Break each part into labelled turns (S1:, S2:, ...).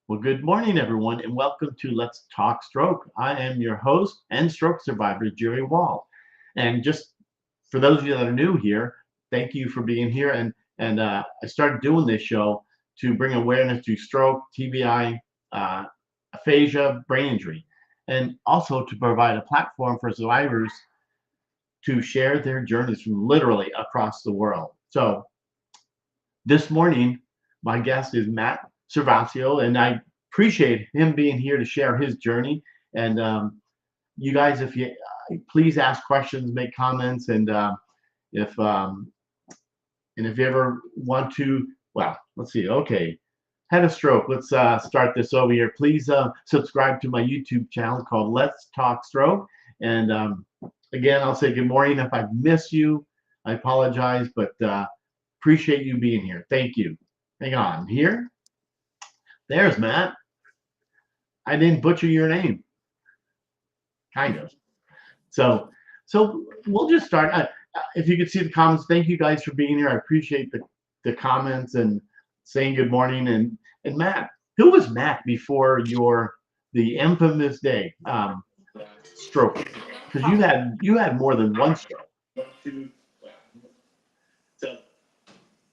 S1: Well, good morning, everyone, and welcome to Let's Talk Stroke. I am your host and stroke survivor, Jerry Wall. And just for those of you that are new here, thank you for being here. And I started doing this show to bring awareness to stroke, TBI, uh, aphasia, brain injury, and also to provide a platform for survivors to share their journeys from literally across the world. So this morning, my guest is Matt Cervasio, and I appreciate him being here to share his journey. And you guys, if you please ask questions, make comments, if if you ever want to, well, let's see. Okay, had a stroke. Let's start this over here. Please subscribe to my YouTube channel called Let's Talk Stroke. And again, I'll say good morning. If I've missed you, I apologize, but appreciate you being here. Thank you. Hang on. Here. There's Matt. I didn't butcher your name. Kind of. So we'll just start. If you could see the comments, thank you guys for being here. I appreciate the comments and saying good morning. And Matt, who was Matt before the infamous day stroke? Because you had more than one stroke.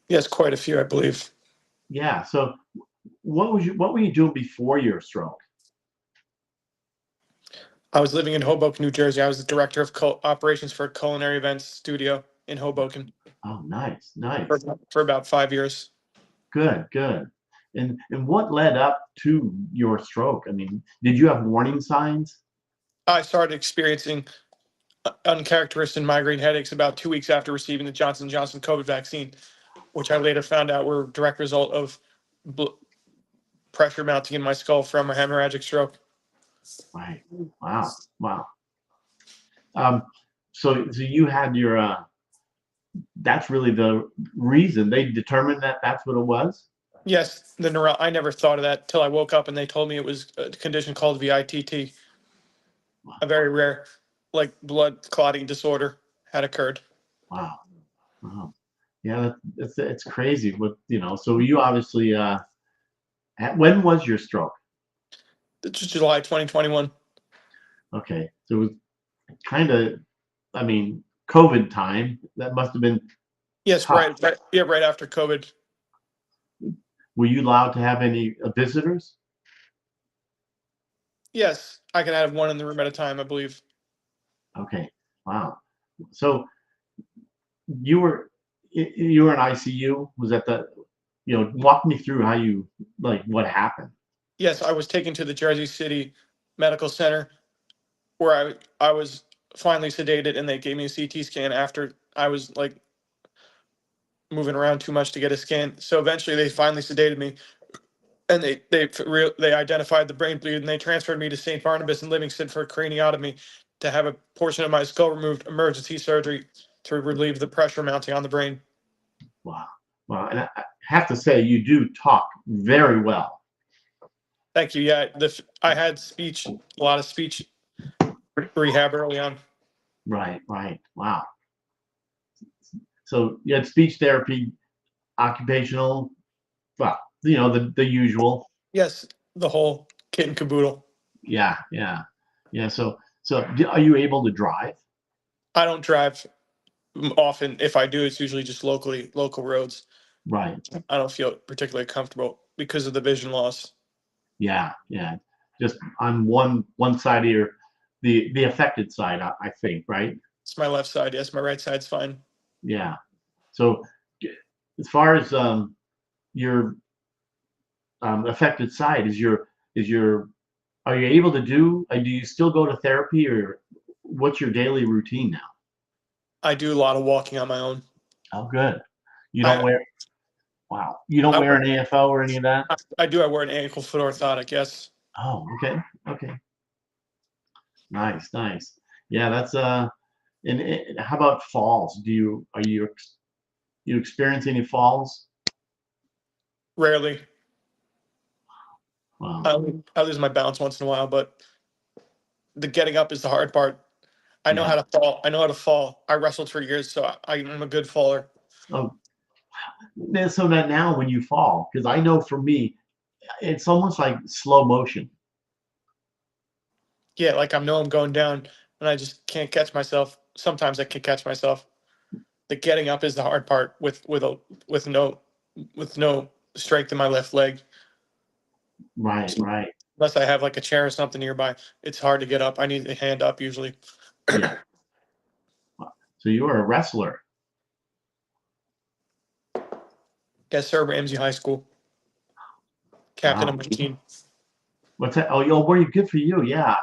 S2: Yes, quite a few, I believe.
S1: Yeah. So what were you doing before your stroke?
S2: I was living in Hoboken, New Jersey. I was the director of operations for a culinary events studio in Hoboken
S1: Oh, nice, nice.
S2: for about 5 years.
S1: Good, good. And what led up to your stroke? I mean, did you have warning signs?
S2: I started experiencing uncharacteristic migraine headaches about 2 weeks after receiving the Johnson & Johnson COVID vaccine, which I later found out were a direct result of pressure mounting in my skull from a hemorrhagic stroke.
S1: Right. Wow. Wow. Um, so you had your that's really the reason they determined that that's what it was?
S2: Yes, I never thought of that till I woke up and they told me it was a condition called VITT, a very rare, like blood clotting disorder had occurred.
S1: Wow. Wow. Yeah, it's crazy. So you obviously when was your stroke?
S2: It's July 2021.
S1: Okay. So it was kind of, I mean, COVID time. That must have been
S2: Yes,
S1: tough.
S2: right. Yeah, right after COVID.
S1: Were you allowed to have any visitors?
S2: Yes, I can have one in the room at a time, I believe.
S1: Okay. Wow. So you were you were in ICU. Was that walk me through how you like what happened?
S2: Yes, I was taken to the Jersey City Medical Center where I was finally sedated and they gave me a CT scan after I was like moving around too much to get a scan. So eventually they finally sedated me and they identified the brain bleed and they transferred me to St. Barnabus in Livingston for a craniotomy to have a portion of my skull removed, emergency surgery to relieve the pressure mounting on the brain.
S1: Wow. Wow. And I have to say, you do talk very well.
S2: Thank you. Yeah, I had a lot of speech rehab early on.
S1: Right. Right. Wow. So you had speech therapy, occupational, well, the usual.
S2: Yes, the whole kit and caboodle.
S1: Yeah. Yeah. Yeah. So are you able to drive?
S2: I don't drive often. If I do, it's usually just local roads.
S1: Right.
S2: I don't feel particularly comfortable because of the vision loss.
S1: Yeah. Yeah. Just on one side of the affected side, I think, right?
S2: It's my left side. Yes, my right side's fine.
S1: Yeah. So as far as your affected side, is your are you able to do you still go to therapy, or what's your daily routine now?
S2: I do a lot of walking on my own.
S1: Oh, good. You don't
S2: I
S1: wear Wow. You don't
S2: I
S1: wear
S2: wear
S1: an AFO or any of that?
S2: I do. I wear an ankle foot orthotic. Yes.
S1: Oh, okay. Okay. Nice, nice. Yeah, that's and how about falls? You experience any falls?
S2: Rarely.
S1: Wow.
S2: I lose my balance once in a while, but the getting up is the hard part. I know
S1: Yeah.
S2: how to fall. I know how to fall. I wrestled for years, so I'm a good faller.
S1: Oh, so that now when you fall, because I know for me, it's almost like slow motion.
S2: Yeah, like I know I'm going down, and I just can't catch myself. Sometimes I can catch myself. The getting up is the hard part with no strength in my left leg.
S1: Right, right.
S2: Unless I have like a chair or something nearby, it's hard to get up. I need a hand up usually.
S1: Yeah. So you were a wrestler.
S2: Yes, sir. Ramsey High School, captain
S1: Wow.
S2: of my team.
S1: What's that? Oh, yo, were you good for you? Yeah.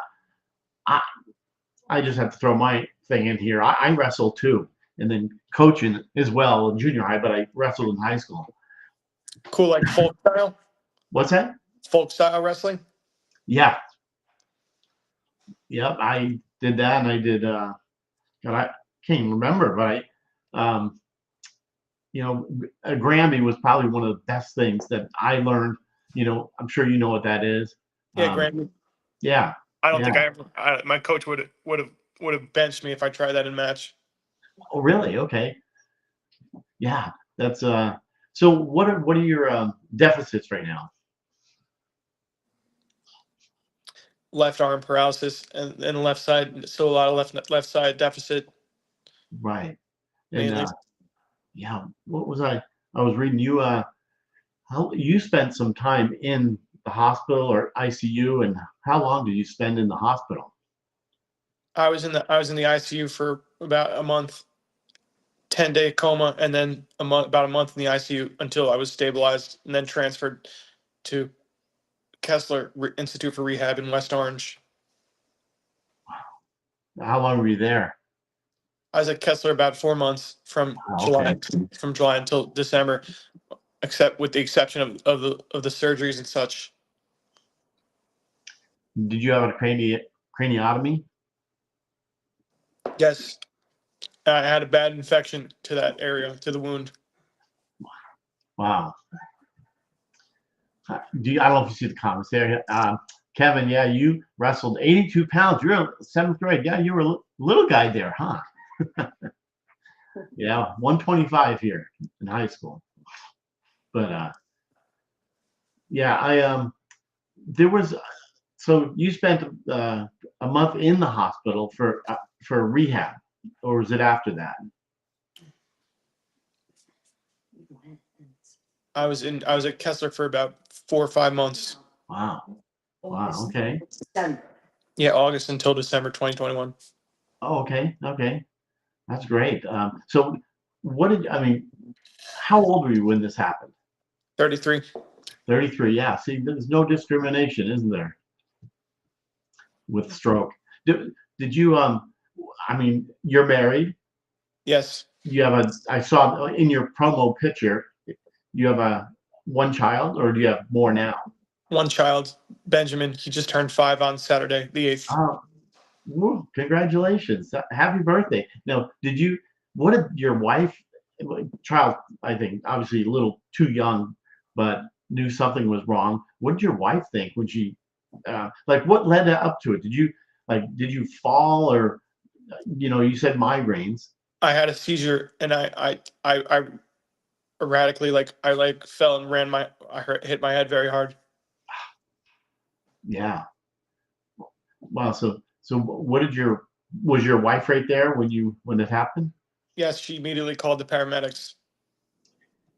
S1: I I just have to throw my thing in here. I wrestled too, and then coaching as well in junior high, but I wrestled in high school.
S2: Cool, like
S1: What's that?
S2: folk style wrestling.
S1: Yeah. Yep. I did that, and I did. God, I can't even remember, but um, Granby was probably one of the best things that I learned. I'm sure you know what that is.
S2: Yeah,
S1: Um,
S2: Grant.
S1: yeah,
S2: I don't
S1: yeah.
S2: think my coach would have benched me if I tried that in match.
S1: Oh, really? Okay. Yeah, that's So what are your deficits right now?
S2: Left arm paralysis and left side, so a lot of left side deficit
S1: Right. And
S2: mainly.
S1: yeah, what was I was reading you how you spent some time in the hospital or ICU, and how long did you spend in the hospital?
S2: I was in the ICU for about a month, 10-day coma, and then about a month in the ICU until I was stabilized, and then transferred to Kessler Institute for Rehab in West Orange.
S1: How long were you there?
S2: I was at Kessler about 4 months
S1: Oh, okay.
S2: From July until December, except with the exception of the surgeries and such.
S1: Did you have a craniotomy?
S2: Yes, I had a bad infection to that area, to the wound.
S1: Wow. I don't know if you see the comments there. Kevin, yeah, you wrestled 82 pounds. You're in seventh grade. Yeah, you were a little guy there, huh? Yeah, 125 here in high school. But yeah, there was so you spent a month in the hospital for rehab, or was it after that?
S2: I was at Kessler for about 4 or 5 months.
S1: Wow. Wow. Okay.
S2: Yeah, August until December 2021.
S1: Oh, okay. Okay. That's great. So I mean, how old were you when this happened?
S2: 33.
S1: 33. Yeah. See, there's no discrimination, isn't there, with stroke? Did you I mean, you're married.
S2: Yes,
S1: You have I saw in your promo picture, you have a one child, or do you have more now?
S2: one child, Benjamin. He just turned 5 on Saturday, the 8th.
S1: Oh, woo, congratulations. Happy birthday. Now, what did your wife, child, I think, obviously a little too young, but knew something was wrong. What did your wife think when like, what led up to it? Did you fall, or, you said migraines?
S2: I had a seizure, and I erratically, like I like fell and hit my head very hard.
S1: Yeah. Wow. So was your wife right there when it happened?
S2: Yes, she immediately called the paramedics.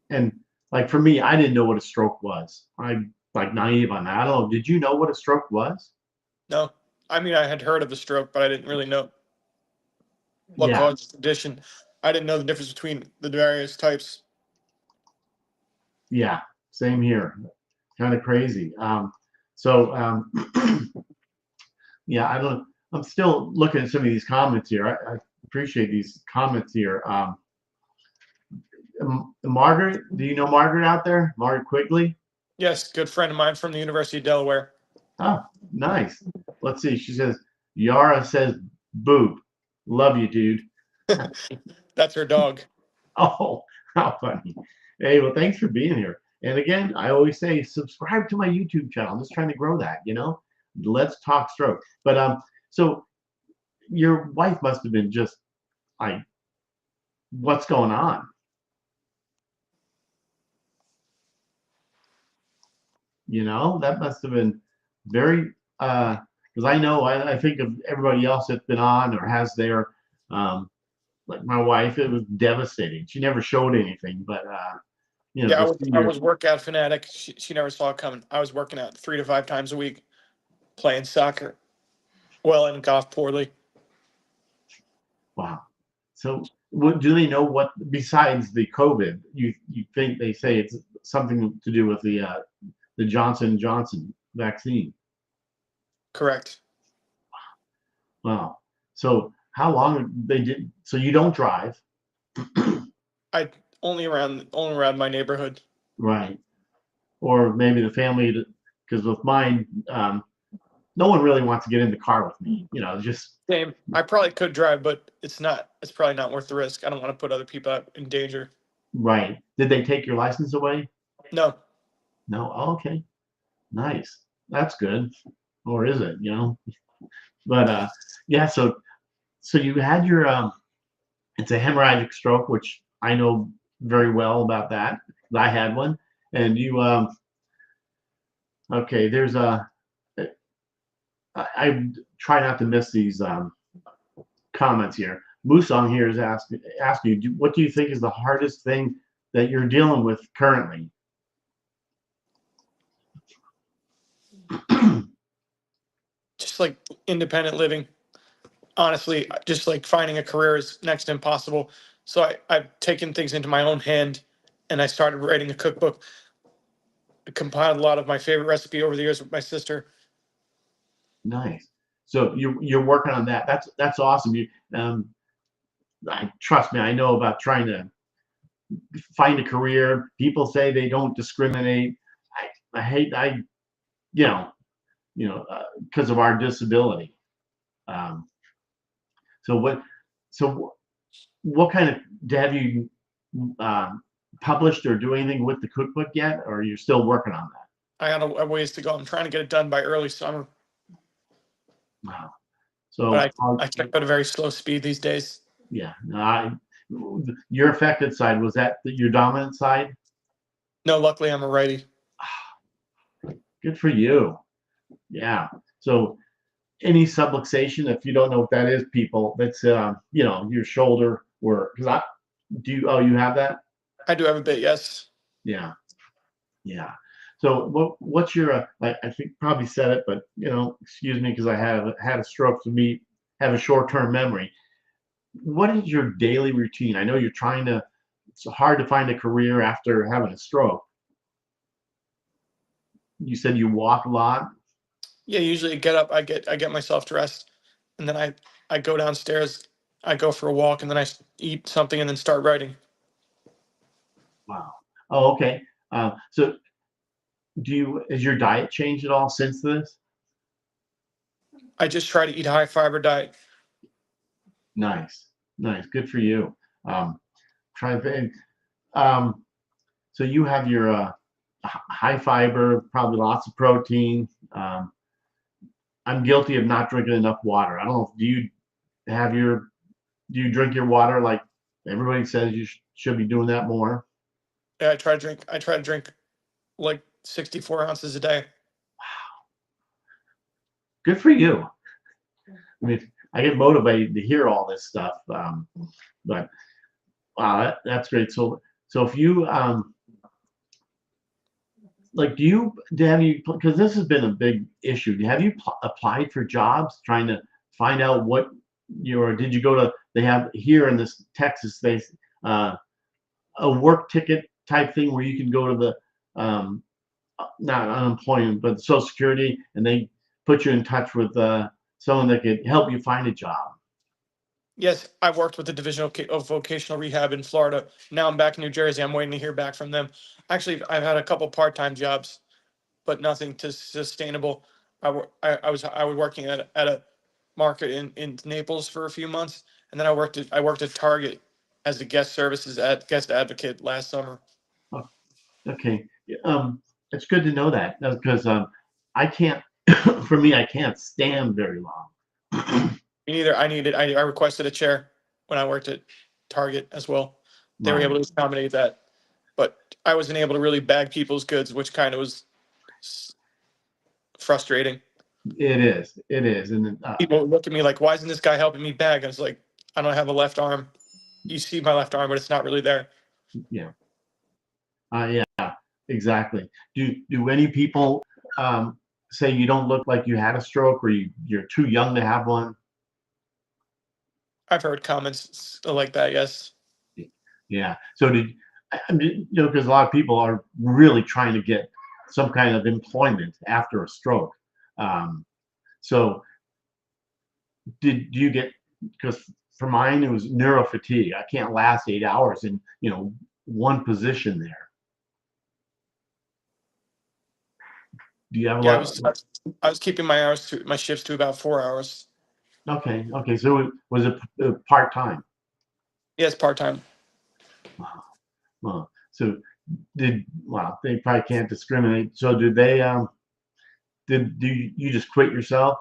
S1: And like for me, I didn't know what a stroke was. I'm like naive on that. I don't know. Did you know what a stroke was?
S2: No, I mean I had heard of a stroke, but I didn't really know what
S1: Yeah,
S2: caused the condition. I didn't know the difference between the various types.
S1: yeah. Same here. Kind of crazy. So yeah, I don't. I'm still looking at some of these comments here. I appreciate these comments here. Margaret, do you know Margaret out there? Margaret Quigley?
S2: Yes, good friend of mine from the University of Delaware.
S1: Oh, nice. Let's see. She says, Yara says, boob. Love you, dude.
S2: That's her dog.
S1: Oh, how funny. Hey, well, thanks for being here. And again, I always say subscribe to my YouTube channel. I'm just trying to grow that. Let's talk stroke. But so your wife must have been just like, what's going on? That must have been very, because I think of everybody else that's been on or has their, like my wife, it was devastating. She never showed anything, but,
S2: Yeah,
S1: the
S2: I
S1: senior,
S2: was workout fanatic. She never saw it coming. I was working out 3 to 5 times a week, playing soccer well and golf poorly.
S1: wow. So what do they know what, besides the COVID, you think they say it's something to do with the Johnson vaccine?
S2: Correct.
S1: Wow. So how long they did, so you don't drive,
S2: I only around my neighborhood.
S1: right? Or maybe the family, because with mine, no one really wants to get in the car with me. Just
S2: Same. I probably could drive, but it's probably not worth the risk. I don't want to put other people in danger.
S1: right. Did they take your license away?
S2: No.
S1: No. Oh, okay. Nice. That's good. Or is it? But yeah. So you had your it's a hemorrhagic stroke, which I know very well about that. I had one, and you okay. There's a I try not to miss these comments here. Musong here is asking you, what do you think is the hardest thing that you're dealing with currently?
S2: Just like independent living. Honestly, just like finding a career is next to impossible. So I've taken things into my own hand and I started writing a cookbook. I compiled a lot of my favorite recipe over the years with my sister.
S1: Nice. So you're working on that. That's awesome. Trust me, I know about trying to find a career. People say they don't discriminate. I hate you know because of our disability. Um, so what kind of have you um, published or do anything with the cookbook yet, or you're still working on that?
S2: I got a ways to go. I'm trying to get it done by early summer,
S1: Wow. So
S2: but I type at a very slow speed these days.
S1: yeah, no, your affected side, was that your dominant side?
S2: No, luckily I'm a righty.
S1: Good for you. Yeah. So any subluxation, if you don't know what that is, people, that's your shoulder or because I do you, oh, you have that?
S2: I do have a bit, yes.
S1: Yeah. Yeah. So what's your I think probably said it, but excuse me because I have had a stroke, so me have a short-term memory. What is your daily routine? I know you're trying to, it's hard to find a career after having a stroke. You said you walk a lot.
S2: Yeah, usually I get up, I get myself dressed, and then I go downstairs, I go for a walk, and then I eat something and then start writing.
S1: Wow. Oh, okay. So has your diet changed at all since this?
S2: I just try to eat a high fiber diet.
S1: Nice. Nice. Good for you. Try to think. Um, so you have your high fiber, probably lots of protein. I'm guilty of not drinking enough water. I don't know. Have your do you drink your water like everybody says you should be doing that more?
S2: Yeah, I try to drink like 64 ounces a day.
S1: Good for you. I mean, I get motivated to hear all this stuff. But wow, that's great. So if you like, have you, because this has been a big issue. Have you applied for jobs trying to find out did you go to, they have here in this Texas, uh, a work ticket type thing where you can go to the, not unemployment, but Social Security, and they put you in touch with someone that could help you find a job.
S2: Yes, I worked with the Division of Vocational Rehab in Florida. Now I'm back in New Jersey. I'm waiting to hear back from them. Actually, I've had a couple part-time jobs, but nothing to sustainable. I was working at a market in Naples for a few months, and then I worked at Target as a guest advocate last summer.
S1: Oh, okay. It's good to know that because I can't, for me, I can't stand very long.
S2: Me neither. I requested a chair when I worked at Target as well. They were
S1: Right.
S2: able to accommodate that, but I wasn't able to really bag people's goods, which kind of was s- frustrating.
S1: It is, and
S2: People look at me like, why isn't this guy helping me bag? I was like, I don't have a left arm. You see my left arm, but it's not really there.
S1: yeah, yeah, exactly. Do any people say you don't look like you had a stroke, or you're too young to have one?
S2: I've heard comments like that. Yes.
S1: Yeah. So I mean, because a lot of people are really trying to get some kind of employment after a stroke. Um, so do you get, because for mine it was neurofatigue. I can't last 8 hours in one position there. Do you have a
S2: Yeah,
S1: lot?
S2: I was keeping my shifts to about 4 hours.
S1: Okay. So was it part time?
S2: Yes, part time.
S1: Wow. Wow. So they probably can't discriminate. So did they? Did you just quit yourself?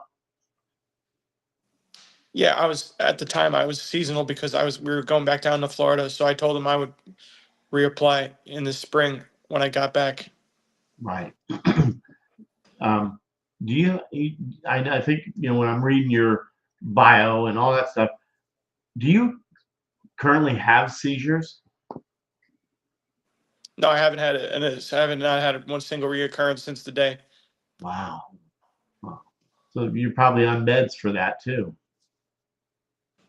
S2: Yeah, I was at the time I was seasonal because we were going back down to Florida, so I told them I would reapply in the spring when I got back.
S1: Right. um, do I think when I'm reading your bio and all that stuff, do you currently have seizures?
S2: No, I haven't had it, and I haven't not had one single reoccurrence since the day.
S1: Wow. Wow. So you're probably on meds for that too.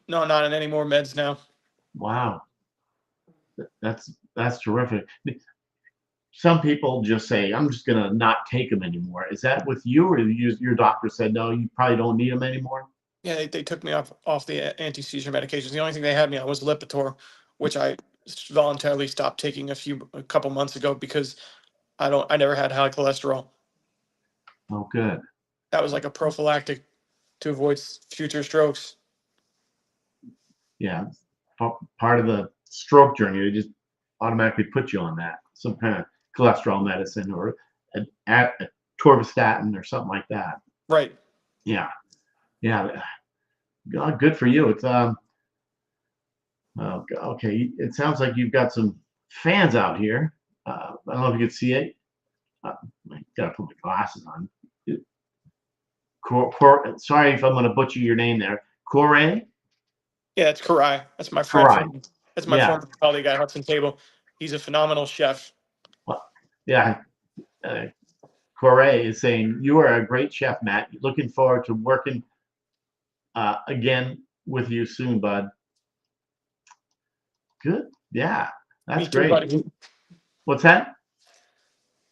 S2: No, not on any more meds now.
S1: Wow. That's terrific. Some people just say, I'm just gonna not take them anymore. Is that with you, or your doctor said no, you probably don't need them anymore?
S2: Yeah, they took me off the anti-seizure medications. The only thing they had me on was Lipitor, which I voluntarily stopped taking a couple months ago because I never had high cholesterol.
S1: Oh, good.
S2: That was like a prophylactic to avoid future strokes.
S1: Yeah, part of the stroke journey. They just automatically put you on that, some kind of cholesterol medicine, or a torvastatin or something like that.
S2: Right.
S1: Yeah, yeah. God, good for you. It's okay. It sounds like you've got some fans out here. I don't know if you can see it. I gotta put my glasses on. Sorry if I'm going to butcher your name there. Corey?
S2: Yeah, it's Karai. That's my friend
S1: Corey.
S2: from. That's my
S1: Yeah.
S2: former colleague at Hudson Table. He's a phenomenal chef.
S1: Well, yeah. Uh, Corey is saying you are a great chef, Matt. Looking forward to working again with you soon, bud. Good. Yeah,
S2: Me
S1: that's
S2: too,
S1: great.
S2: buddy.
S1: What's that?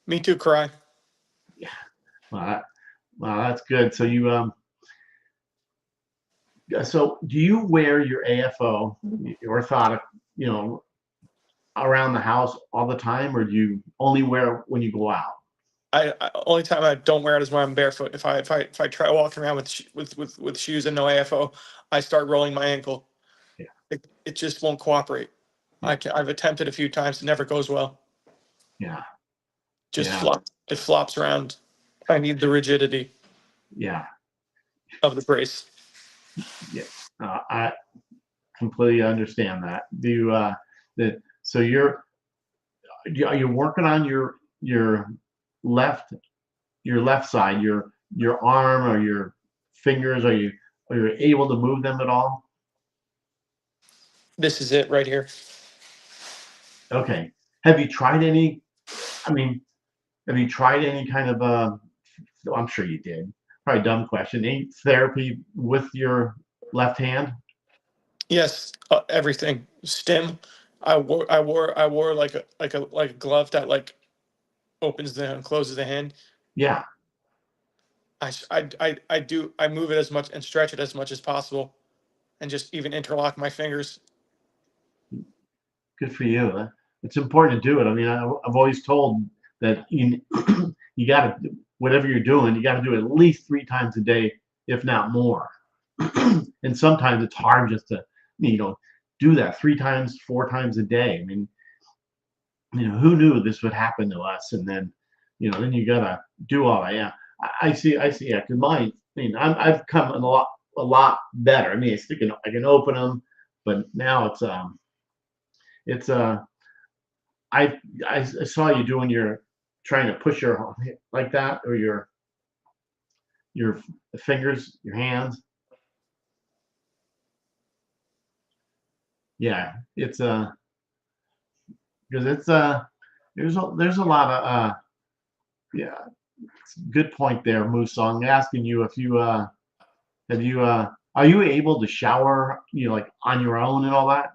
S2: Me too, Karai.
S1: Yeah. Well, that's good. So so do you wear your AFO, your orthotic, you know, around the house all the time, or do you only wear it when you go out?
S2: I only time I don't wear it is when I'm barefoot. If I try walking around with shoes and no AFO, I start rolling my ankle.
S1: Yeah.
S2: It just won't cooperate.
S1: Yeah.
S2: I've attempted a few times. It never goes well.
S1: Yeah.
S2: Just
S1: Yeah.
S2: it flops around. I need the rigidity
S1: Yeah.
S2: of the brace.
S1: Yeah. I completely understand that. So are you working on your left left side, your arm or your fingers? Are you able to move them at all?
S2: This is it right here.
S1: Okay. Have you tried any? I mean, have you tried any kind of I'm sure you did. Probably a dumb question. Any therapy with your left hand?
S2: Yes, everything. Stem. I wore like a glove that like opens the and closes the hand.
S1: Yeah.
S2: I move it as much and stretch it as much as possible, and just even interlock my fingers.
S1: Good for you. It's important to do it. I mean, I've always told that you got to, whatever you're doing, you got to do it at least 3 times a day, if not more. And sometimes it's hard just to, do that 3 times, 4 times a day. I mean, who knew this would happen to us? And then, then you gotta do all that. Yeah, I see. Yeah, because mine. I mean, I've come a lot better. I mean, I can open them, but now it's I saw you doing trying to push your like that, or your fingers, your hands. Yeah, it's because it's there's a lot of yeah, good point there, Moose Song. Asking you if you have you are you able to shower, like on your own and all that?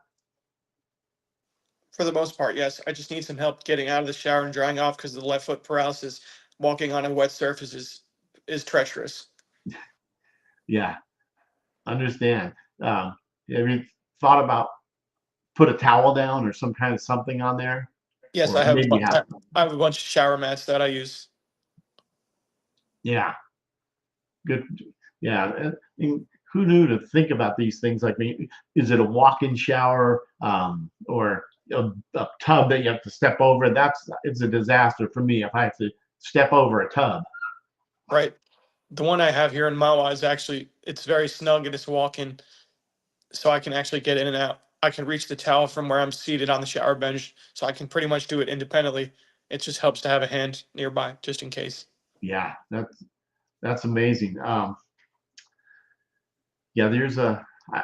S2: For the most part, yes. I just need some help getting out of the shower and drying off because of the left foot paralysis. Walking on a wet surface is treacherous.
S1: Yeah, understand. Have you thought about put a towel down or some kind of something on there,
S2: Yes,
S1: or maybe you have?
S2: I have a bunch of shower mats that I use.
S1: Yeah, good. Yeah, and who knew to think about these things? Like, is it a walk-in shower, or a tub that you have to step over? It's a disaster for me if I have to step over a tub.
S2: Right. The one I have here in Mawa is actually it's very snug and it's walk-in, so I can actually get in and out. I can reach the towel from where I'm seated on the shower bench, so I can pretty much do it independently. It just helps to have a hand nearby just in case.
S1: Yeah, that's amazing. Yeah, I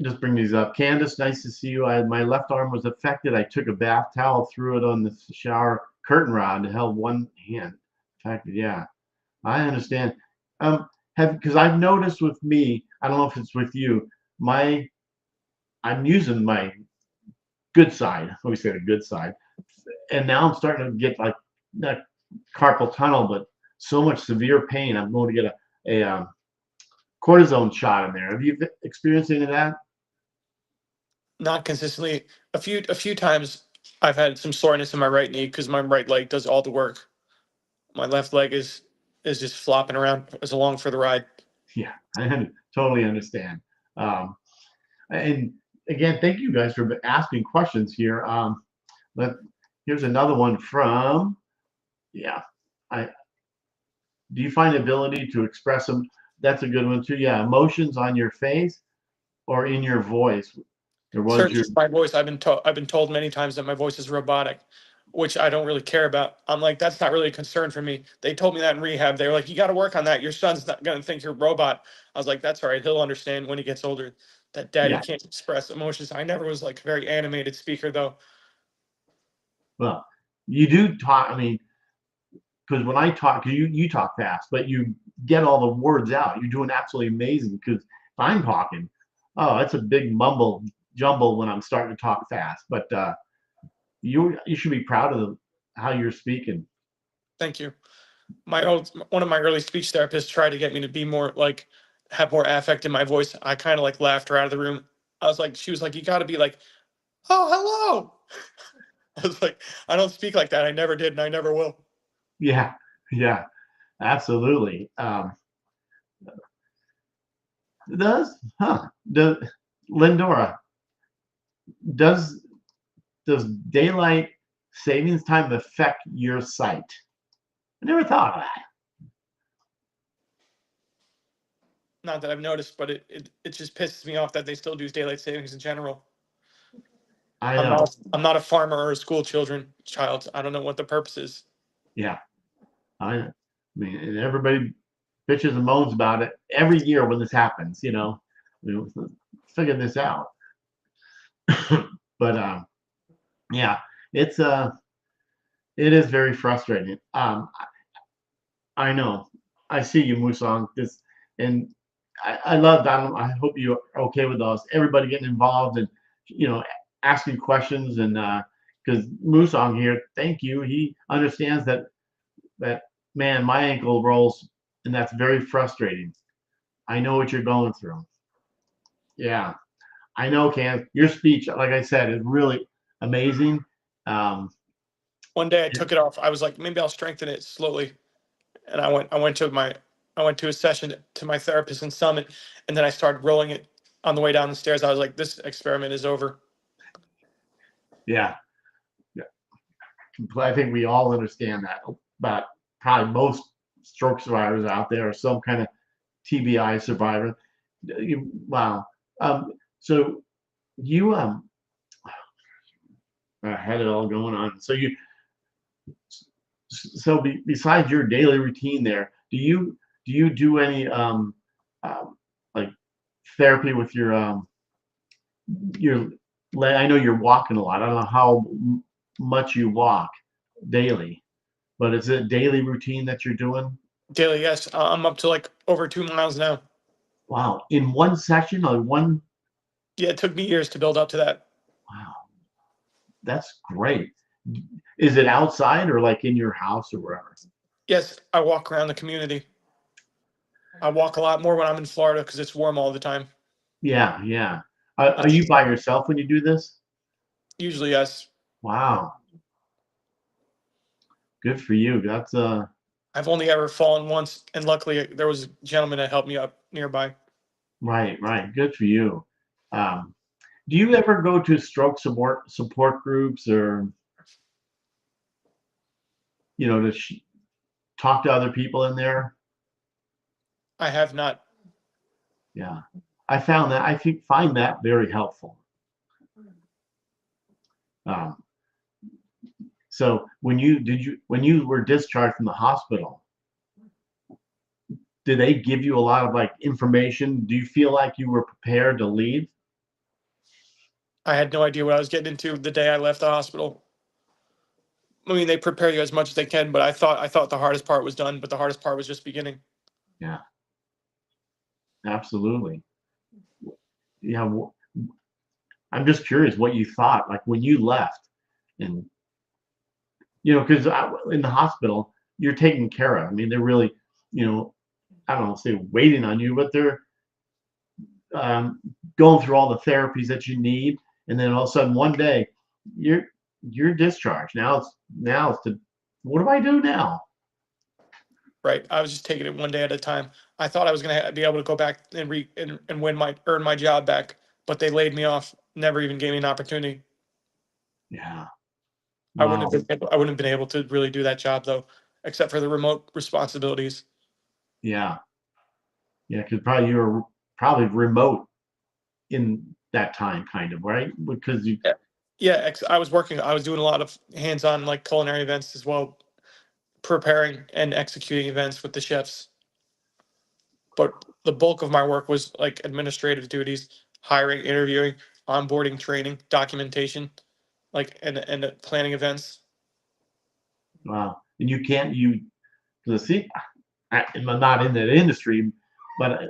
S1: just bring these up. Candace, nice to see you. My left arm was affected. I took a bath towel, threw it on the shower curtain rod, and held one hand. Affected, yeah. I understand. Have because I've noticed with me, I don't know if it's with you, I'm using my good side. Let me say the good side, and now I'm starting to get like not carpal tunnel, but so much severe pain. I'm going to get a cortisone shot in there. Have you experienced any of that?
S2: Not consistently. A few times I've had some soreness in my right knee because my right leg does all the work. My left leg is just flopping around as along for the ride.
S1: Yeah, I totally understand. Um, and again, thank you guys for asking questions here. But here's another one from, yeah, I do you find ability to express them? That's a good one too. Yeah, emotions on your face or in your voice. There was
S2: Certainly,
S1: your
S2: my voice. I've been told many times that my voice is robotic, which I don't really care about. I'm like, that's not really a concern for me. They told me that in rehab. They were like, you got to work on that. Your son's not gonna think you're a robot. I was like, that's all right. He'll understand when he gets older that daddy
S1: yeah.
S2: can't express emotions. I never was like a very animated speaker though.
S1: Well, you do talk. I mean, because when I talk, you talk fast, but you get all the words out. You're doing absolutely amazing. Because if I'm talking, oh, it's a big mumble jumble when I'm starting to talk fast. But you should be proud of how you're speaking.
S2: Thank you. One of my early speech therapists tried to get me to be more like have more affect in my voice. I kind of like laughed her out of the room. She was like, you got to be like, oh, hello. I was like, I don't speak like that. I never did, and I never will.
S1: Yeah, yeah, absolutely. Does huh? Does Lindora does does daylight savings time affect your sight? I never thought of that.
S2: Not that I've noticed, but it just pisses me off that they still do daylight savings in general.
S1: I know.
S2: I'm not a farmer or a school children child. I don't know what the purpose is.
S1: Yeah, I mean, and everybody bitches and moans about it every year when this happens. Figure this out. But yeah, it's it is very frustrating. I know. I see you, Musong. And I love that. I hope you're okay with us. Everybody getting involved and you know asking questions and because Musong here, thank you. He understands that man, my ankle rolls, and that's very frustrating. I know what you're going through. Yeah, I know, Cam. Your speech, like I said, is really amazing. Um,
S2: One day I took it off. I was like, maybe I'll strengthen it slowly. And I went to a session to my therapist in Summit, and then I started rolling it on the way down the stairs. I was like, this experiment is over.
S1: yeah, yeah. I think we all understand that. But probably most stroke survivors out there are some kind of TBI survivor. Wow. So you I had it all going on. So besides your daily routine there, do you do any like therapy with your I know you're walking a lot. I don't know how much you walk daily, but is it a daily routine that you're doing?
S2: Daily, yes. I'm up to like over 2 miles now.
S1: Wow, in one session or one.
S2: Yeah, it took me years to build up to that.
S1: Wow, that's great. Is it outside or like in your house or wherever?
S2: Yes, I walk around the community. I walk a lot more when I'm in Florida because it's warm all the time.
S1: Yeah, yeah. Are
S2: It's
S1: you by yourself when you do this?
S2: usually yes.
S1: Wow, good for you. That's
S2: I've only ever fallen once, and luckily there was a gentleman that helped me up nearby.
S1: right, right. Good for you. Um, do you ever go to stroke support groups or to talk to other people in there?
S2: I have not.
S1: Yeah, I found that find that very helpful. Um, so when you were discharged from the hospital, did they give you a lot of like information? Do you feel like you were prepared to leave?
S2: I had no idea what I was getting into the day I left the hospital. I mean, they prepare you as much as they can, but I thought the hardest part was done, but the hardest part was just beginning.
S1: Yeah, absolutely. Yeah, I'm just curious what you thought, like when you left, and because in the hospital you're taken care of. I mean, they're really, I don't know, say waiting on you, but they're um, going through all the therapies that you need, and then all of a sudden one day you're discharged. Now it's to what do I do now?
S2: Right. I was just taking it one day at a time. I thought I was going to be able to go back and and earn my job back, but they laid me off. Never even gave me an opportunity.
S1: Yeah. Wow.
S2: I wouldn't have been able to really do that job though, except for the remote responsibilities.
S1: Yeah. Yeah. Because probably you were probably remote in that time, kind of, right? Because you.
S2: Yeah. Yeah, I was working. I was doing a lot of hands-on like culinary events as well, preparing and executing events with the chefs. But the bulk of my work was like administrative duties, hiring, interviewing, onboarding, training, documentation, like and planning events.
S1: Wow. And you can't you see. I'm not in that industry, but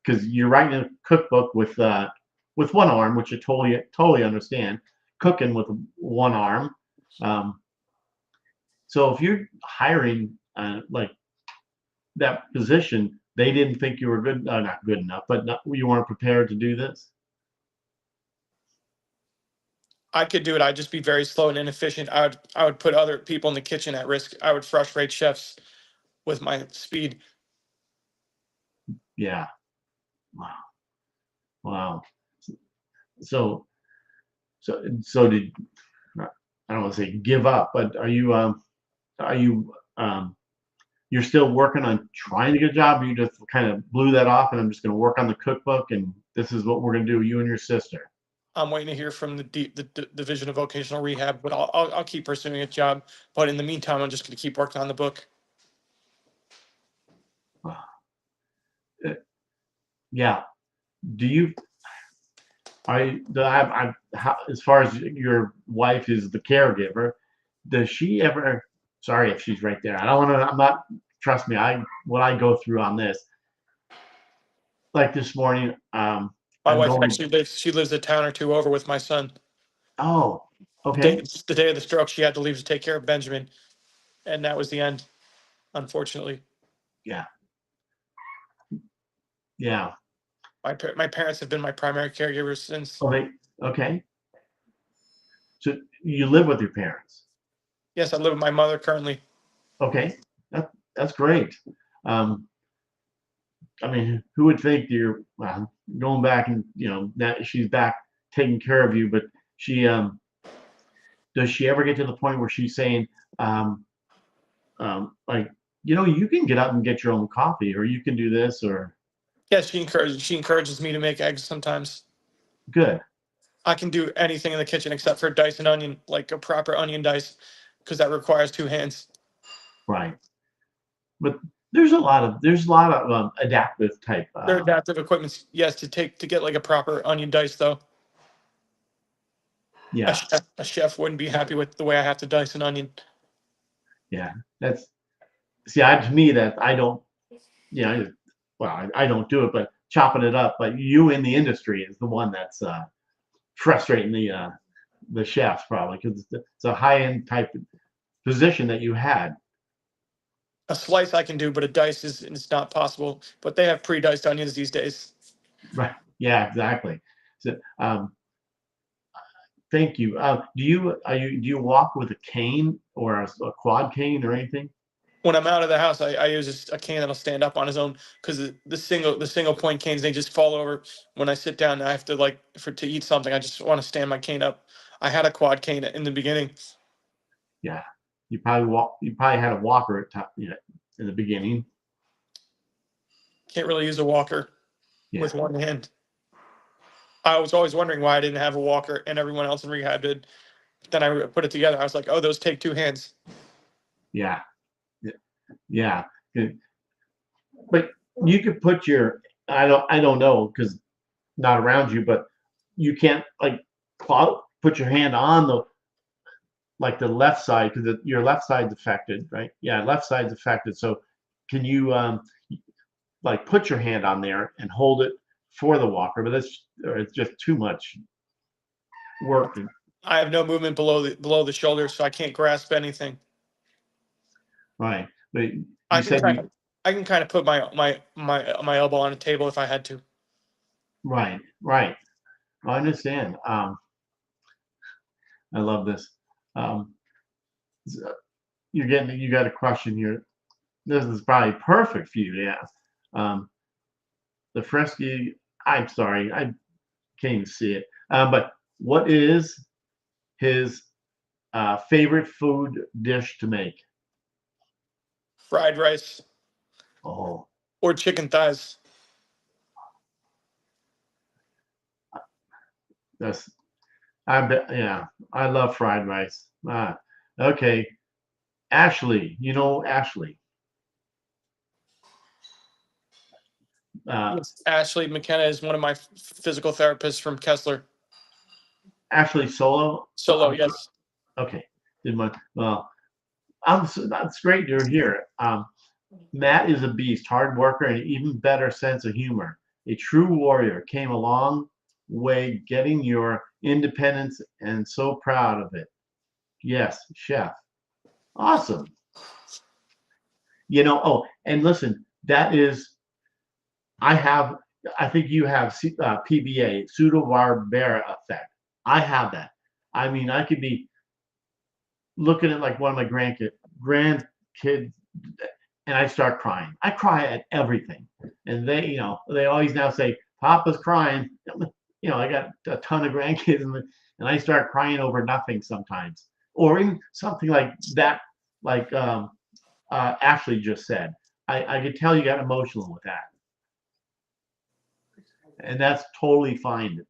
S1: because you're writing a cookbook with one arm, which I totally understand, cooking with one arm. Um, so if you're hiring like that position, they didn't think you were good, not good enough, but you weren't prepared to do this.
S2: I could do it. I'd just be very slow and inefficient. I would put other people in the kitchen at risk. I would frustrate chefs with my speed.
S1: Yeah. Wow. Wow. So so did I don't want to say give up, but are you you're still working on trying to get a job, or you just kind of blew that off and I'm just going to work on the cookbook and this is what we're going to do, you and your sister?
S2: I'm waiting to hear from the Division of Vocational Rehab, but I'll keep pursuing a job. But in the meantime, I'm just going to keep working on the book.
S1: Wow. Yeah. Do you how, as far as your wife is the caregiver, does she ever, sorry if she's right there, I don't want to, I'm not, trust me, what I go through on this, like this morning,
S2: My
S1: I'm
S2: wife
S1: going.
S2: actually lives. She lives a town or two over with my son.
S1: Oh, okay.
S2: The day of the stroke, she had to leave to take care of Benjamin, and that was the end, unfortunately.
S1: Yeah, yeah.
S2: My parents have been my primary caregivers since.
S1: Okay, okay. So you live with your parents.
S2: Yes, I live with my mother currently.
S1: Okay, that's great. Um, I mean, who would think you're going back and now she's back taking care of you, but she does she ever get to the point where she's saying um, like you can get up and get your own coffee or you can do this or
S2: Yes, she encourages me to make eggs sometimes.
S1: good.
S2: I can do anything in the kitchen except for dice an onion, like a proper onion dice, because that requires two hands.
S1: Right. But there's a lot of adaptive type.
S2: Their adaptive equipment, yes, to get like a proper onion dice though.
S1: Yeah.
S2: A chef wouldn't be happy with the way I have to dice an onion.
S1: Yeah. That's to me that I don't. Well, I don't do it, but chopping it up. But you in the industry is the one that's frustrating the chefs probably because it's a high end type position that you had.
S2: A slice I can do, but a dice is it's not possible. But they have pre-diced onions these days.
S1: Right. Yeah. Exactly. So, thank you. Do you walk with a cane or a quad cane or anything?
S2: When I'm out of the house, I use a cane that'll stand up on its own because the single point canes, they just fall over when I sit down. I have to to eat something. I just want to stand my cane up. I had a quad cane in the beginning.
S1: Yeah, you probably had a walker at top, in the beginning.
S2: Can't really use a walker with one hand. I was always wondering why I didn't have a walker and everyone else in rehab did. Then I put it together. I was like, oh, those take two hands.
S1: Yeah, yeah. But you could put your I don't know because not around you, but you can't put your hand on the left side because your left side's affected, right? Yeah, left side's affected. So can you put your hand on there and hold it for the walker? But it's just too much work.
S2: I have no movement below the shoulder, so I can't grasp anything.
S1: Right, but
S2: I can kind of put my elbow on a table if I had to.
S1: Right. I understand. I love this. You got a question here. This is probably perfect for you to ask. The Fresky, I'm sorry, I can't even see it. But what is his favorite food dish to make?
S2: Fried rice.
S1: Oh,
S2: or chicken thighs.
S1: that's I bet. Yeah, I love fried rice. Okay, Ashley. You know Ashley.
S2: Yes, Ashley McKenna is one of my physical therapists from Kessler.
S1: Ashley Solo.
S2: Solo, yes.
S1: Okay, well. That's great to hear. Matt is a beast, hard worker, and even better sense of humor. A true warrior. Came a long way getting your independence, and so proud of it. Yes, chef. Awesome. Oh, and listen, that is, I think you have PBA, pseudo-barbara effect. I have that. I mean, I could be looking at like one of my grandkids, and I start crying. I cry at everything, and they always now say, "Papa's crying." I got a ton of grandkids, and I start crying over nothing sometimes, or even something like that, like Ashley just said. I could tell you got emotional with that, and that's totally fine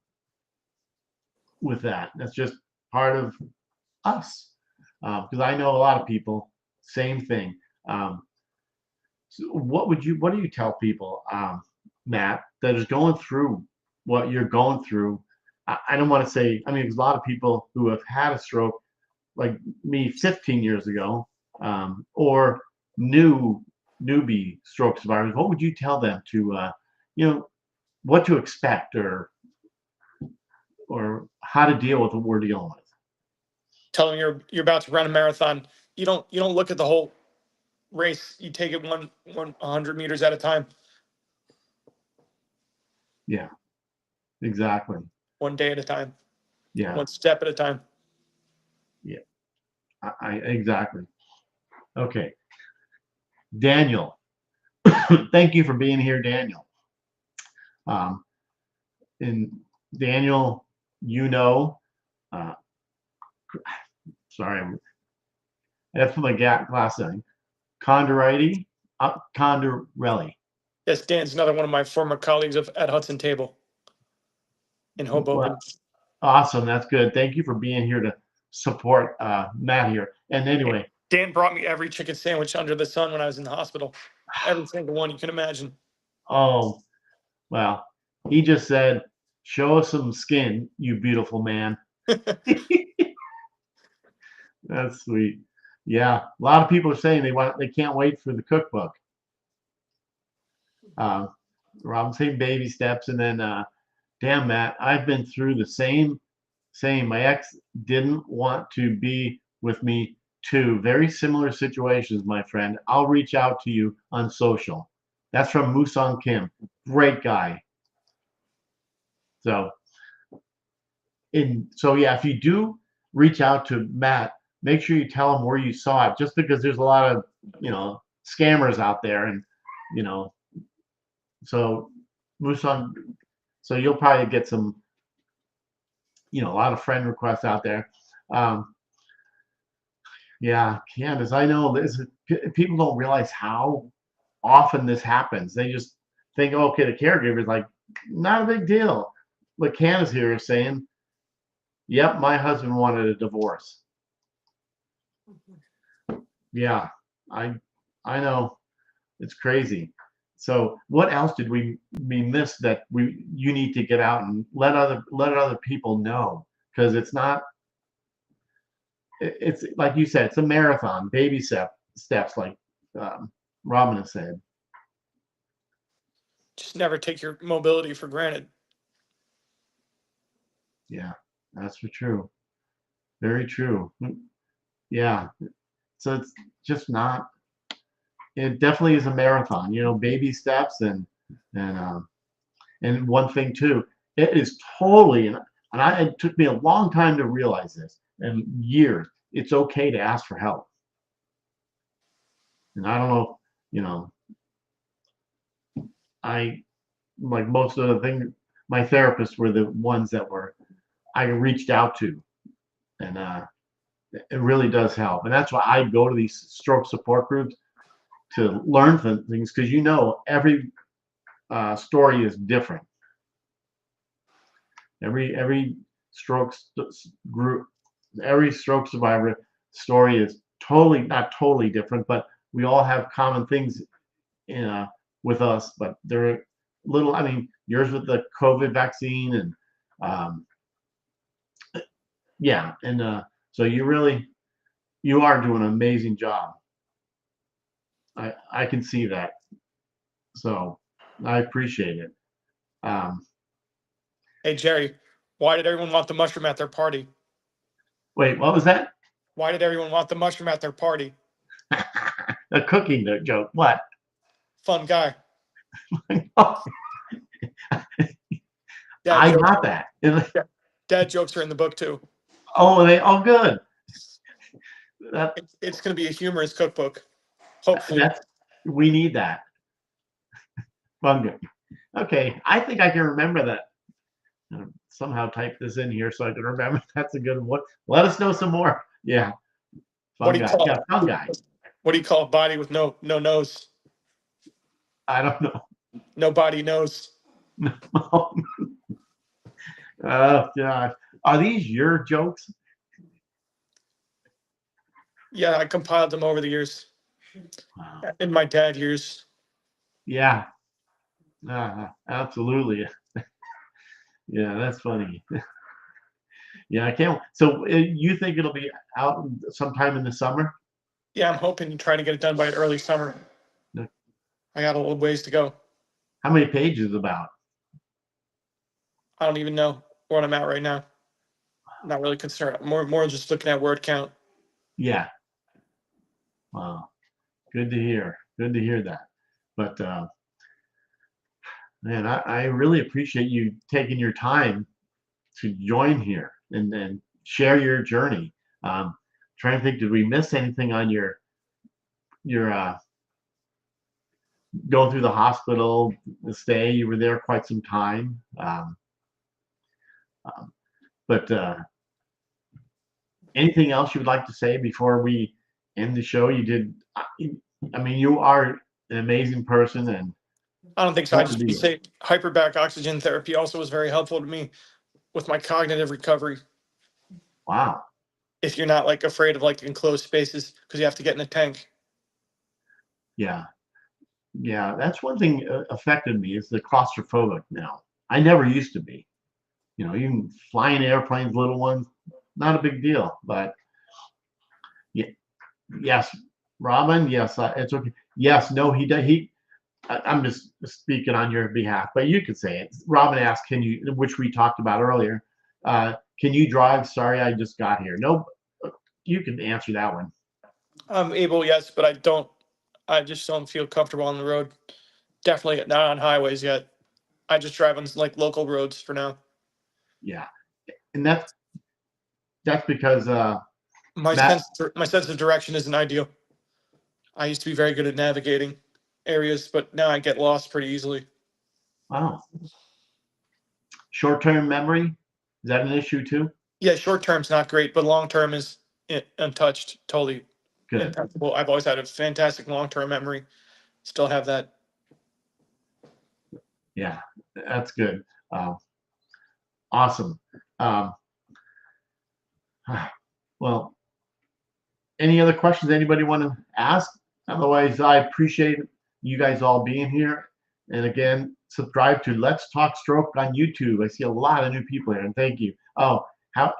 S1: with that. That's just part of us, because I know a lot of people, same thing. So what do you tell people, Matt, that is going through what you're going through? I don't want to say, I mean, there's a lot of people who have had a stroke like me 15 years ago, or newbie stroke survivors. What would you tell them to, what to expect or how to deal with what we're dealing with?
S2: Tell them you're about to run a marathon. You don't look at the whole race. You take it 100 meters at a time.
S1: Yeah, exactly.
S2: One day at a time.
S1: Yeah.
S2: One step at a time.
S1: Yeah. I exactly. Okay. Daniel. Thank you for being here, Daniel. And Daniel, uh, sorry, that's for my glass thing. Condorelli. Condorelli.
S2: Yes, Dan's another one of my former colleagues at Hudson Table in Hoboken.
S1: Well, awesome. That's good. Thank you for being here to support Matt here. And anyway,
S2: Dan brought me every chicken sandwich under the sun when I was in the hospital. Every single one you can imagine.
S1: Oh, well, he just said, show us some skin, you beautiful man. That's sweet. Yeah, a lot of people are saying they can't wait for the cookbook. I'm saying baby steps, and then damn, Matt, I've been through the same. My ex didn't want to be with me too. Very similar situations, my friend. I'll reach out to you on social. That's from Musong Kim. Great guy. So yeah, if you do reach out to Matt, make sure you tell him where you saw it, just because there's a lot of scammers out there, and so Musong, so you'll probably get some a lot of friend requests out there. Yeah, Candace, I know this. People don't realize how often this happens. They just think, oh, okay, the caregiver's like, not a big deal. But Candace here is saying, yep, my husband wanted a divorce. Yeah, I know. It's crazy. So what else did we miss that you need to get out and let other people know? Because it's like you said, it's a marathon, baby steps, like Robin has said.
S2: Just never take your mobility for granted.
S1: Yeah, that's for true. Very true. Yeah. So it's just not. It definitely is a marathon. Baby steps, and one thing too. It is totally, and it took me a long time to realize this, and years. It's okay to ask for help. And I don't know, I like most of the things. My therapists were the ones that I reached out to, and it really does help. And that's why I go to these stroke support groups to learn things, because every story is different. Every stroke group, every stroke survivor story is not totally different, but we all have common things with us, but they're little. I mean, yours with the COVID vaccine, and yeah, and so you are doing an amazing job. I can see that, so I appreciate it.
S2: Hey, Jerry, why did everyone want the mushroom at their party?
S1: Wait, what was that?
S2: Why did everyone want the mushroom at their party?
S1: A cooking joke. What?
S2: Fun guy.
S1: I got that.
S2: Dad jokes are in the book too.
S1: Oh, good.
S2: It's going to be a humorous cookbook. Hopefully.
S1: We need that. Fun guy. Okay, I think I can remember that. Somehow type this in here so I can remember. That's a good one. Let us know some more. Yeah. Fun guy. Yeah, fun guy.
S2: What do you call a body with no nose?
S1: I don't know.
S2: No body knows.
S1: Oh God. Are these your jokes?
S2: Yeah, I compiled them over the years. Wow. In my dad years.
S1: Yeah. Absolutely. Yeah, that's funny. Yeah, I can't. So you think it'll be out sometime in the summer?
S2: Yeah, I'm hoping to try to get it done by early summer.
S1: No.
S2: I got a little ways to go.
S1: How many pages about?
S2: I don't even know where I'm at right now. I'm not really concerned. More just looking at word count.
S1: Yeah. Wow. Good to hear. Good to hear that. But man, I really appreciate you taking your time to join here and share your journey. Trying to think, did we miss anything on your going through the hospital, the stay? You were there quite some time. But anything else you would like to say before we end the show? You did. I mean, you are an amazing person, and
S2: I don't think so. I just want to say hyperbaric oxygen therapy also was very helpful to me with my cognitive recovery.
S1: Wow.
S2: if you're not like afraid of like enclosed spaces because you have to get in a tank.
S1: Yeah. Yeah. That's one thing affected me is the claustrophobic now. I never used to be. Even flying airplanes, little ones, not a big deal. But yeah, yes, Robin, yes, it's okay. Yes, no, he does. I'm just speaking on your behalf, but you could say it. Robin asked, which we talked about earlier, can you drive? Sorry, I just got here. No, you can answer that one.
S2: I'm able, yes, but I just don't feel comfortable on the road. Definitely not on highways yet. I just drive on like local roads for now.
S1: Yeah, and that's because
S2: My
S1: Matt.
S2: sense of direction isn't ideal. I used to be very good at navigating areas, but now I get lost pretty easily.
S1: Wow, short-term memory, is that an issue too?
S2: Yeah, short term's not great, but long term is untouched, totally
S1: Good.
S2: impeccable. I've always had a fantastic long term memory. Still have that.
S1: Yeah, that's good. Awesome. Um, well, any other questions anybody want to ask? Otherwise, I appreciate you guys all being here. And again, subscribe to Let's Talk Stroke on YouTube. I see a lot of new people here, and thank you. Oh, how?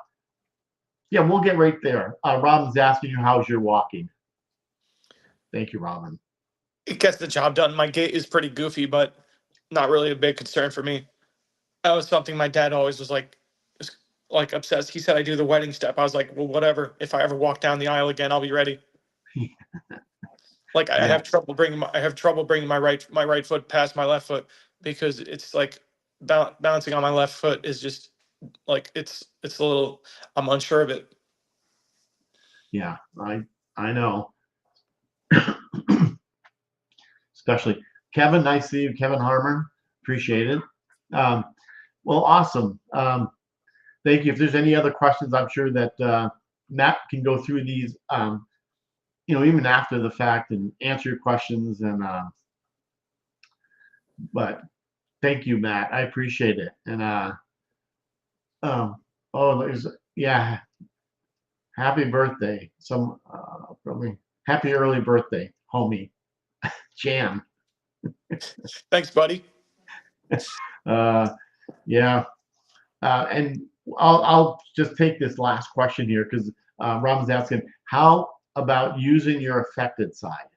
S1: Yeah, we'll get right there. Robin's asking you how's your walking. Thank you, Robin.
S2: It gets the job done. My gait is pretty goofy, but not really a big concern for me. That was something my dad always was like obsessed. He said I do the wedding step. I was like, well, whatever. If I ever walk down the aisle again, I'll be ready. Like I
S1: Yeah.
S2: have trouble bringing my right foot past my left foot because it's like bouncing on my left foot is just like it's a little. I'm unsure of it.
S1: Yeah, I know. Especially Kevin, nice to see you, Kevin Harmon. Appreciate it. Well, awesome. Thank you. If there's any other questions, I'm sure that Matt can go through these, even after the fact and answer your questions. But thank you, Matt. I appreciate it. And yeah, happy birthday. Probably happy early birthday, homie. Jan.
S2: Thanks, buddy.
S1: Yeah. And I'll just take this last question here because Robin's asking, how about using your affected side?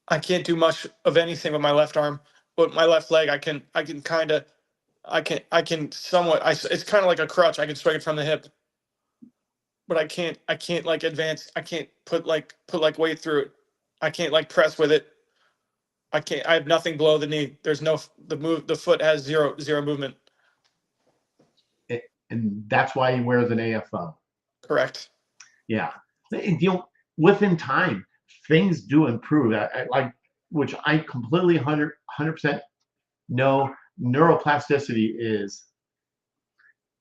S2: I can't do much of anything with my left arm, but my left leg, I can kind of, I can somewhat, it's kind of like a crutch. I can swing it from the hip, but I can't like advance. I can't put like weight through it. I can't like press with it. I have nothing below the knee. There's no, the foot has zero movement.
S1: And that's why he wears an AFO.
S2: Correct.
S1: Yeah. Within time, things do improve. Which I completely 100% know neuroplasticity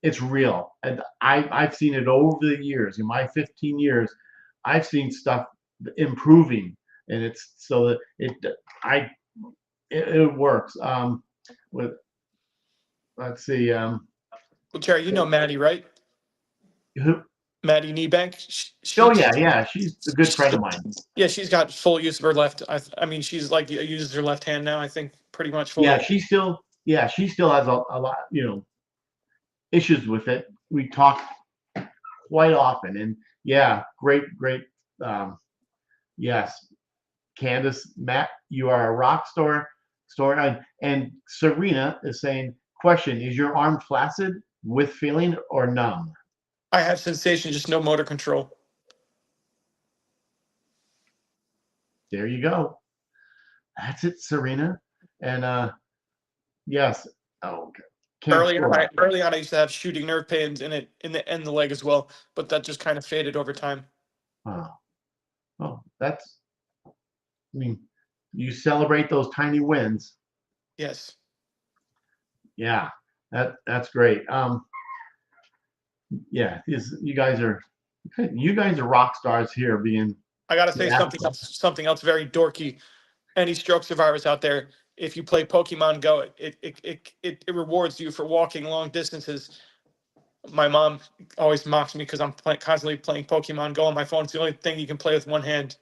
S1: it's real. And I've seen it over the years. In my 15 years, I've seen stuff improving, and it's so that it works. Let's see.
S2: Well, Jerry, you know Maddie, right?
S1: Who?
S2: Maddie Kneebank.
S1: Oh yeah, she's a good friend of mine.
S2: Yeah, she's got full use of her left. I mean, she's like uses her left hand now. I think pretty much fully.
S1: Yeah, she still has a lot, issues with it. We talk quite often, and yeah, great. Yes, Candace, Matt, you are a rock star. And Serena is saying, question: is your arm flaccid with feeling or numb?
S2: I have sensation, just no motor control.
S1: There you go. That's it, Serena. And yes. Oh, okay.
S2: Early on, I used to have shooting nerve pains in the leg as well, but that just kind of faded over time.
S1: Oh, that's. I mean, you celebrate those tiny wins.
S2: Yes.
S1: Yeah, that's great. Yeah, you guys are rock stars here. Being.
S2: I gotta say something else very dorky. Any stroke survivors out there, if you play Pokemon Go, it rewards you for walking long distances. My mom always mocks me because I'm constantly playing Pokemon Go on my phone. It's the only thing you can play with one hand.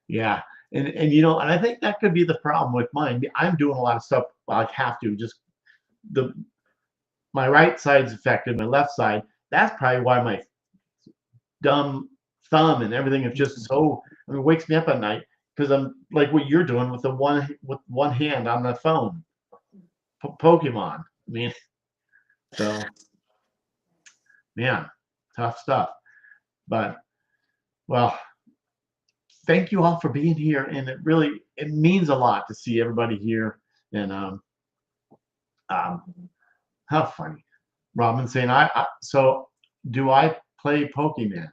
S1: Yeah. And you know, and I think that could be the problem with mine. I'm doing a lot of stuff I have to just my right side's affected, my left side. That's probably why my dumb thumb and everything is just so, I mean, wakes me up at night because I'm like what you're doing with one hand on the phone. Pokemon. I mean, so man, tough stuff. But well, thank you all for being here, and it means a lot to see everybody here. And how funny, Robin saying so do I play Pokemon?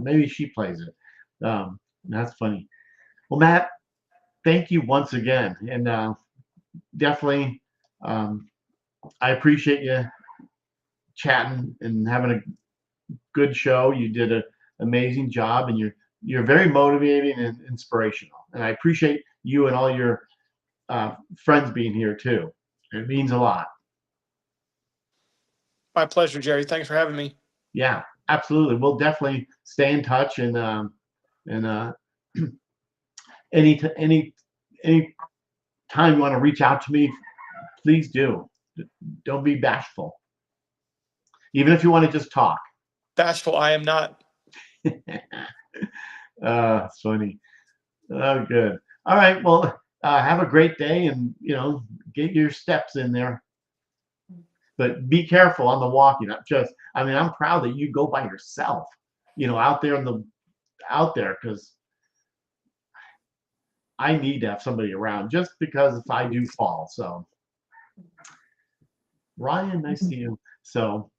S1: Maybe she plays it. That's funny. Well, Matt, thank you once again, and definitely I appreciate you chatting and having a good show. You did an amazing job, and you're very motivating and inspirational. And I appreciate you and all your friends being here too. It means a lot.
S2: My pleasure, Jerry. Thanks for having me.
S1: Yeah, absolutely. We'll definitely stay in touch, and any time you want to reach out to me, please do. Don't be bashful. Even if you want to just talk.
S2: Bashful, I am not.
S1: It's funny. Oh, good. All right. Well, have a great day, and get your steps in there. But be careful on the walking. I mean, I'm proud that you go by yourself. Out there, because I need to have somebody around just because if I do fall. So, Ryan, nice to see you. So,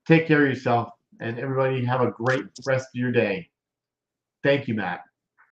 S1: take care of yourself, and everybody have a great rest of your day. Thank you, Matt.